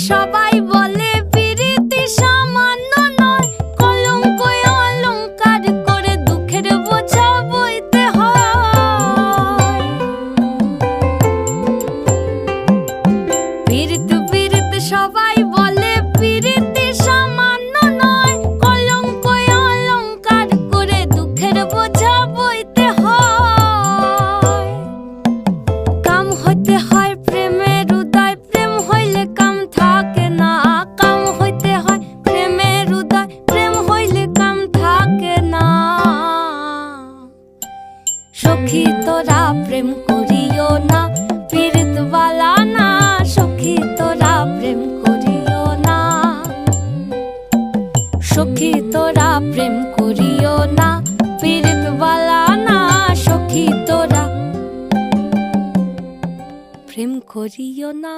সবাই বলে পিরিতি সামান্য নয়, কলঙ্ক অলংকার করে দুঃখের বোঝা বইতে হয়। পিরিত পিরিত সবাই বলে পিরিতি সামান্য নয়, কলঙ্ক অলংকার করে দুঃখের বোঝা বইতে হয়। কাম হইতে হয় প্রেমের উদয়, প্রেম হইলে কাম থাকে না। কাম হইতে হয় প্রেমের উদয়, প্রেম হইলে কাম থাকে না। সখী তোরা প্রেম করিও না, পীড়িত বালা না। সখী তোরা প্রেম করিও না, সখী তোরা প্রেম করিও না, পীড়িত বালা না। সখী তোরা প্রেম করিও না।